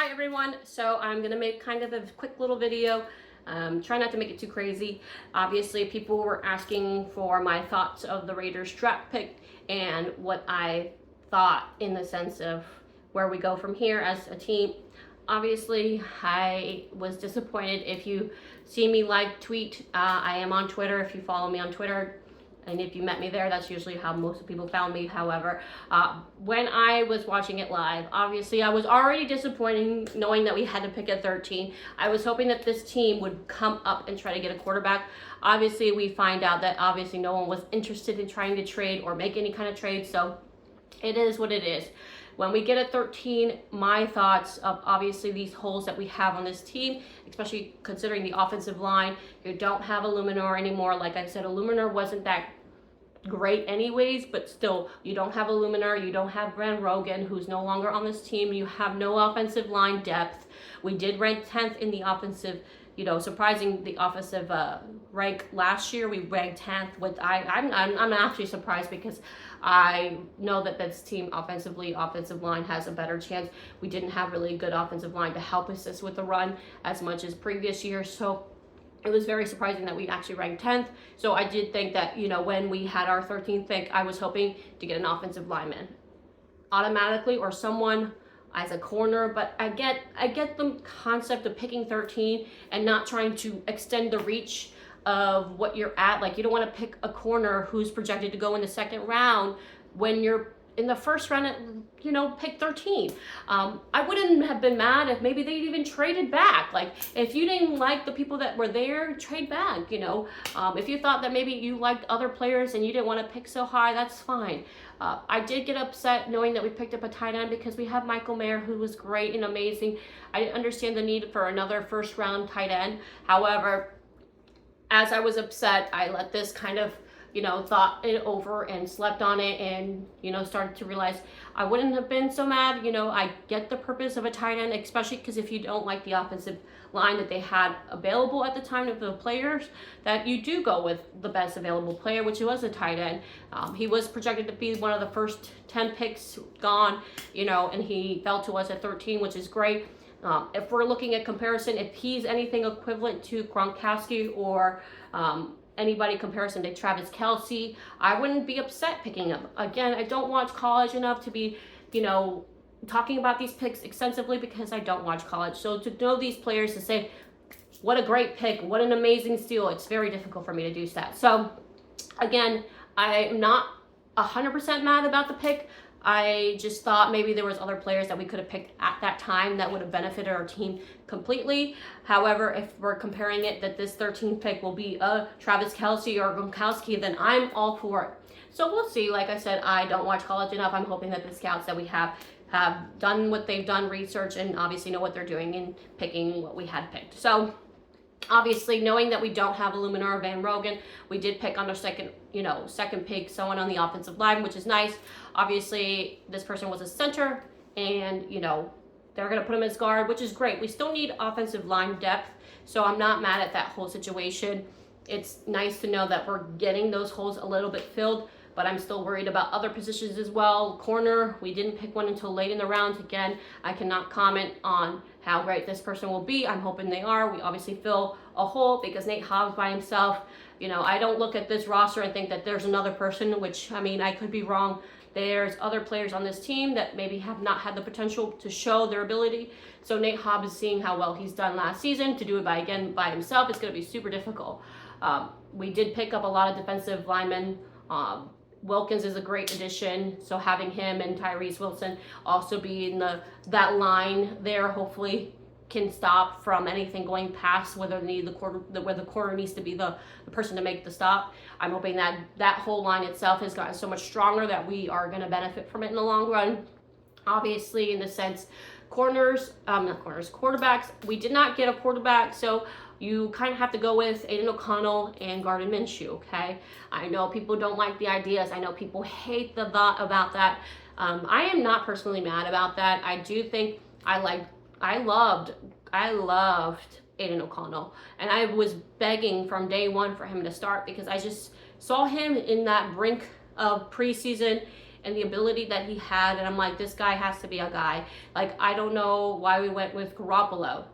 Hi everyone, so I'm gonna make kind of a quick little video. Try not to make it too crazy. Obviously people were asking for my thoughts of the Raiders draft pick and what I thought in the sense of where we go from here as a team. Obviously I was disappointed. If you see me tweet, I am on Twitter. If you follow me on Twitter, and if you met me there, that's usually how most people found me. However, when I was watching it live, obviously I was already disappointed knowing that we had to pick at 13. I was hoping that this team would come up and try to get a quarterback. Obviously, we find out that obviously no one was interested in trying to trade or make any kind of trade, so it is what it is. When we get at 13, my thoughts of obviously these holes that we have on this team, especially considering the offensive line, you don't have Illuminor anymore. Like I said, Illuminor wasn't that great anyways, but still, you don't have Illuminor, you don't have Van Rogen, who's no longer on this team. You have no offensive line depth. We did rank 10th in the offensive, surprising the offensive rank last year. We ranked 10th. I'm actually surprised because I know that this team offensive line has a better chance. We didn't have really good offensive line to help assist with the run as much as previous years, so it was very surprising that we actually ranked 10th. So I did think that, when we had our 13th pick, I was hoping to get an offensive lineman automatically or someone as a corner. But I get the concept of picking 13 and not trying to extend the reach of what you're at. Like, you don't want to pick a corner who's projected to go in the second round when you're in the first round at, pick 13. I wouldn't have been mad if maybe they even traded back. Like, if you didn't like the people that were there, trade back, If you thought that maybe you liked other players and you didn't want to pick so high, that's fine. I did get upset knowing that we picked up a tight end because we have Michael Mayer, who was great and amazing. I understand the need for another first round tight end. However, as I was upset, I let this kind of thought it over and slept on it and, started to realize I wouldn't have been so mad. I get the purpose of a tight end, especially because if you don't like the offensive line that they had available at the time of the players, that you do go with the best available player, which was a tight end. He was projected to be one of the first 10 picks gone, and he fell to us at 13, which is great. If we're looking at comparison, if he's anything equivalent to Gronkowski or anybody comparison to Travis Kelce, I wouldn't be upset picking him. Again, I don't watch college enough to be, talking about these picks extensively because I don't watch college. So to know these players, to say, what a great pick, what an amazing steal, it's very difficult for me to do that. So again, I'm not 100% mad about the pick. I just thought maybe there was other players that we could have picked at that time that would have benefited our team completely. However, if we're comparing it that this 13th pick will be a Travis Kelce or Gronkowski, then I'm all for it. So we'll see. Like I said, I don't watch college enough. I'm hoping that the scouts that we have done what they've done, research, and obviously know what they're doing in picking what we had picked. So obviously, knowing that we don't have Illuminor or Van Rogen, we did pick on our second pick, someone on the offensive line, which is nice. Obviously, this person was a center, and, they're going to put him as guard, which is great. We still need offensive line depth, so I'm not mad at that whole situation. It's nice to know that we're getting those holes a little bit filled, but I'm still worried about other positions as well. Corner, we didn't pick one until late in the round. Again, I cannot comment on how great this person will be. I'm hoping they are. We obviously fill a hole because Nate Hobbs by himself, I don't look at this roster and think that there's another person, which, I could be wrong. There's other players on this team that maybe have not had the potential to show their ability. So Nate Hobbs is seeing how well he's done last season. To do it by himself, it's going to be super difficult. We did pick up a lot of defensive linemen. Wilkins is a great addition, so having him and Tyrese Wilson also be in that line there hopefully can stop from anything going past where the corner needs to be the person to make the stop. I'm hoping that whole line itself has gotten so much stronger that we are going to benefit from it in the long run. Obviously, in the sense, quarterbacks, we did not get a quarterback, so you kind of have to go with Aiden O'Connell and Gardner Minshew, okay? I know people don't like the ideas. I know people hate the thought about that. I am not personally mad about that. I do think I loved Aiden O'Connell, and I was begging from day one for him to start because I just saw him in that brink of preseason and the ability that he had. And I'm like, this guy has to be a guy. Like, I don't know why we went with Garoppolo.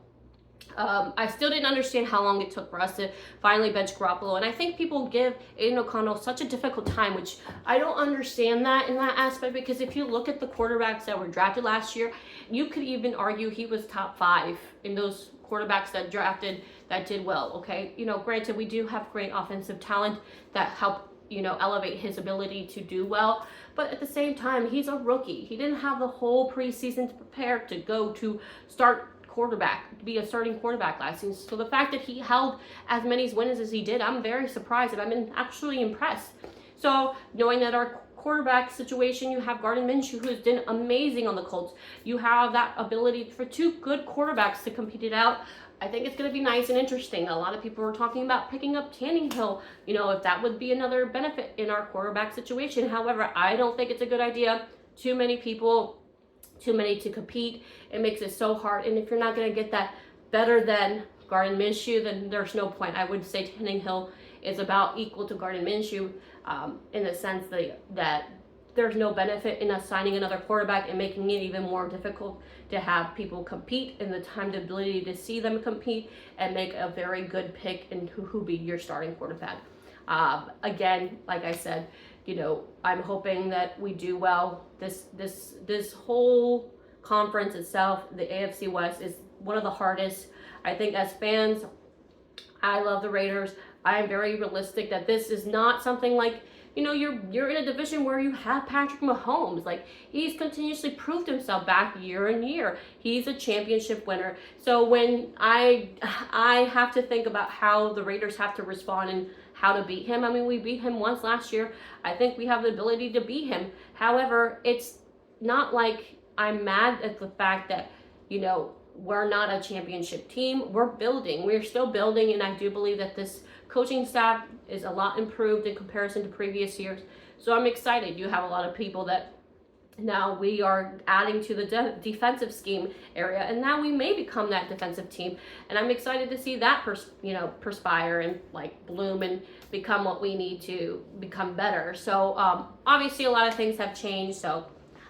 I still didn't understand how long it took for us to finally bench Garoppolo. And I think people give Aiden O'Connell such a difficult time, which I don't understand that in that aspect, because if you look at the quarterbacks that were drafted last year, you could even argue he was top 5 in those quarterbacks that drafted that did well, okay? You know, granted, we do have great offensive talent that help, you know, elevate his ability to do well. But at the same time, he's a rookie. He didn't have the whole preseason to prepare to go to start quarterback, to be a starting quarterback last season. So the fact that he held as many wins as he did, I'm very surprised, and I'm actually impressed. So knowing that our quarterback situation, you have Gardner Minshew, who's been amazing on the Colts. You have that ability for 2 good quarterbacks to compete it out. I think it's going to be nice and interesting. A lot of people were talking about picking up Tannehill, you know, if that would be another benefit in our quarterback situation. However, I don't think it's a good idea. Too many people, too many to compete. It makes it so hard. And if you're not going to get that better than Gardner Minshew, then there's no point. I would say Tannehill is about equal to Gardner Minshew in the sense that there's no benefit in us signing another quarterback and making it even more difficult to have people compete, and the time, the ability to see them compete and make a very good pick and who be your starting quarterback. Again, like I said, you know, I'm hoping that we do well. This whole conference itself, the AFC West, is one of the hardest. I think as fans, I love the Raiders. I am very realistic that this is not something like, you know, you're in a division where you have Patrick Mahomes. Like, he's continuously proved himself back year and year. He's a championship winner. So when I have to think about how the Raiders have to respond and how to beat him. I mean, we beat him once last year. I think we have the ability to beat him. However, it's not like I'm mad at the fact that, you know, we're not a championship team. We're building. We're still building, and I do believe that this coaching staff is a lot improved in comparison to previous years. So I'm excited. You have a lot of people that now we are adding to the defensive scheme area, and now we may become that defensive team. And I'm excited to see that perspire and like bloom and become what we need to become better. So obviously a lot of things have changed. So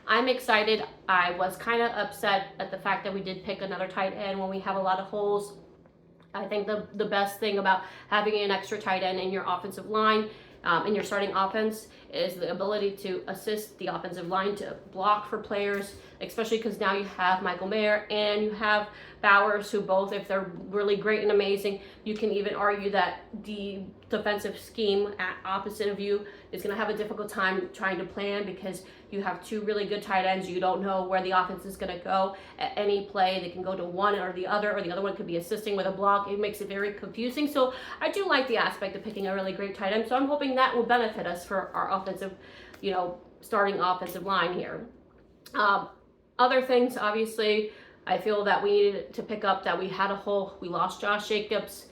I'm excited. I was kind of upset at the fact that we did pick another tight end when we have a lot of holes. I think the best thing about having an extra tight end in your offensive line, in your starting offense, is the ability to assist the offensive line to block for players, especially because now you have Michael Mayer and you have Bowers, who both, if they're really great and amazing, you can even argue that the defensive scheme at opposite of you is going to have a difficult time trying to plan, because you have 2 really good tight ends. You don't know where the offense is going to go at any play. They can go to one or the other one could be assisting with a block. It makes it very confusing. So I do like the aspect of picking a really great tight end. So I'm hoping that will benefit us for our offensive, you know, starting offensive line here. Other things, obviously, I feel that we needed to pick up, that we had a hole. We lost Josh Jacobs.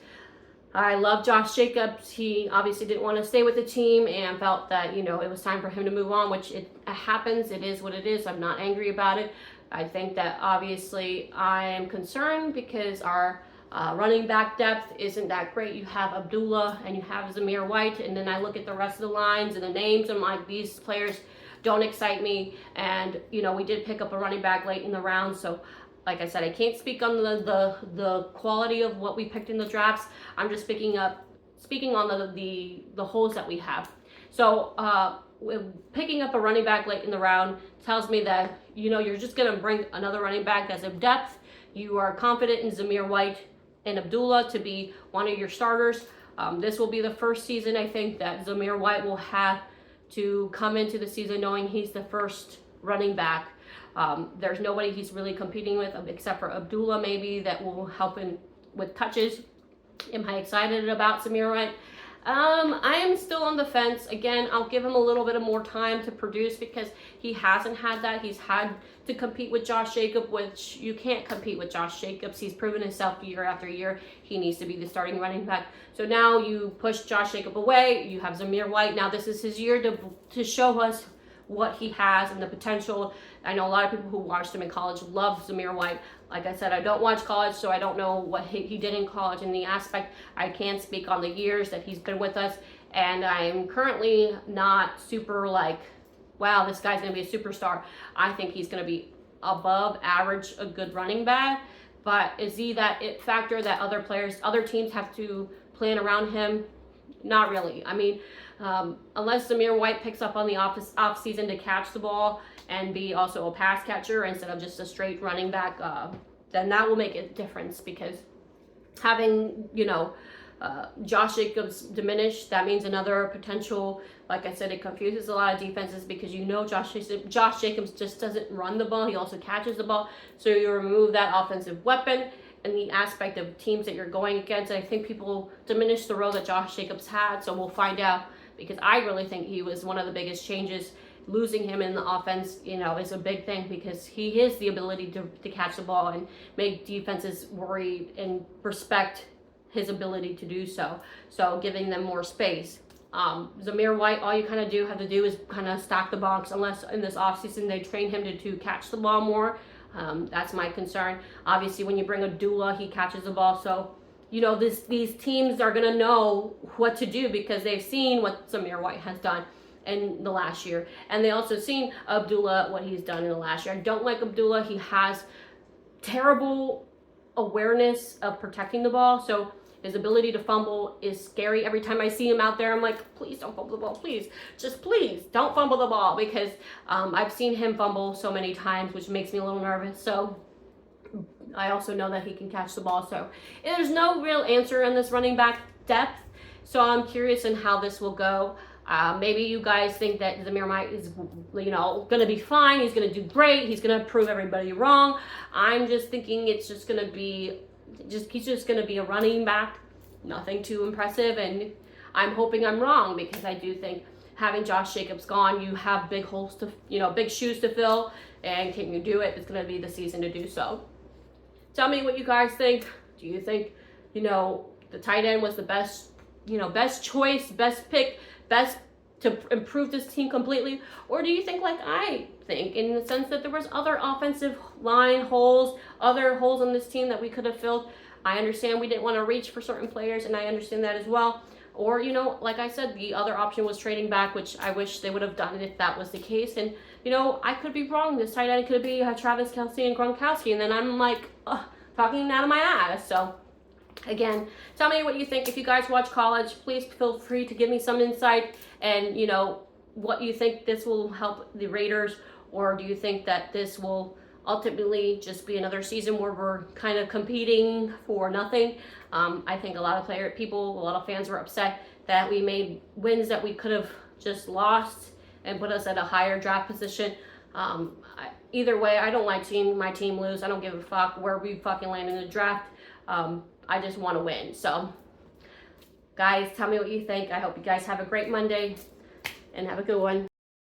I love Josh Jacobs. He obviously didn't want to stay with the team and felt that, you know, it was time for him to move on, which it happens. It is what it is. I'm not angry about it. I think that obviously I am concerned because our running back depth isn't that great. You have Abdullah and you have Zamir White, and then I look at the rest of the lines and the names, and I'm like, these players don't excite me. And, you know, we did pick up a running back late in the round, so like I said, I can't speak on the quality of what we picked in the drafts. I'm just speaking on the holes that we have. So picking up a running back late in the round tells me that, you know, you're just going to bring another running back as of depth. You are confident in Zamir White and Abdullah to be one of your starters. This will be the first season, I think, that Zamir White will have to come into the season knowing he's the first running back. There's nobody he's really competing with except for Abdullah, maybe, that will help him with touches. Am I excited about Zamir White? I am still on the fence. Again, I'll give him a little bit of more time to produce because he hasn't had that. He's had to compete with Josh Jacobs, which you can't compete with Josh Jacobs. He's proven himself year after year. He needs to be the starting running back. So now you push Josh Jacobs away. You have Zamir White. Now this is his year to show us what he has and the potential. I know a lot of people who watched him in college love Zamir White. Like I said, I don't watch college, so I don't know what he did in college in the aspect. I can speak on the years that he's been with us, and I'm currently not super wow, this guy's going to be a superstar. I think he's going to be above average, a good running back. But is he that it factor that other players, other teams have to plan around him? Not really. I mean, unless Zamir White picks up on the off season to catch the ball and be also a pass catcher instead of just a straight running back, then that will make a difference, because having, Josh Jacobs diminish, that means another potential, like I said, it confuses a lot of defenses, because Josh Jacobs just doesn't run the ball, he also catches the ball. So you remove that offensive weapon and the aspect of teams that you're going against. I think people diminish the role that Josh Jacobs had, so we'll find out, because I really think he was one of the biggest changes. Losing him in the offense, is a big thing, because he has the ability to catch the ball and make defenses worry and respect his ability to do so. So giving them more space. Zamir White, all you have to do is kind of stack the box, unless in this offseason they train him to catch the ball more. That's my concern. Obviously, when you bring Abdullah, he catches the ball. So, these teams are going to know what to do, because they've seen what Zamir White has done in the last year. And they also seen Abdullah, what he's done in the last year. I don't like Abdullah. He has terrible awareness of protecting the ball. So his ability to fumble is scary. Every time I see him out there, I'm like, please don't fumble the ball. Please, just please don't fumble the ball, because I've seen him fumble so many times, which makes me a little nervous. So I also know that he can catch the ball. So there's no real answer in this running back depth. So I'm curious in how this will go. Maybe you guys think that Zamir White is, going to be fine. He's going to do great. He's going to prove everybody wrong. I'm just thinking it's just going to be, he's just going to be a running back. Nothing too impressive. And I'm hoping I'm wrong, because I do think having Josh Jacobs gone, you have big holes to, big shoes to fill. And can you do it? It's going to be the season to do so. Tell me what you guys think. Do you think, the tight end was the best, best choice, best pick, best to improve this team completely? Or do you think like I think, in the sense that there was other offensive line holes, other holes on this team that we could have filled? I understand we didn't want to reach for certain players, and I understand that as well. Or, like I said, the other option was trading back, which I wish they would have done it if that was the case. And, I could be wrong. This tight end could be Travis Kelce and Gronkowski, and then I'm like, talking out of my ass. So again, tell me what you think. If you guys watch college, please feel free to give me some insight and, what you think this will help the Raiders, or do you think that this will ultimately just be another season where we're kind of competing for nothing? I think a lot of a lot of fans were upset that we made wins that we could have just lost and put us at a higher draft position. Either way, I don't like seeing my team lose. I don't give a fuck where we fucking land in the draft. I just want to win. So, guys, tell me what you think. I hope you guys have a great Monday and have a good one.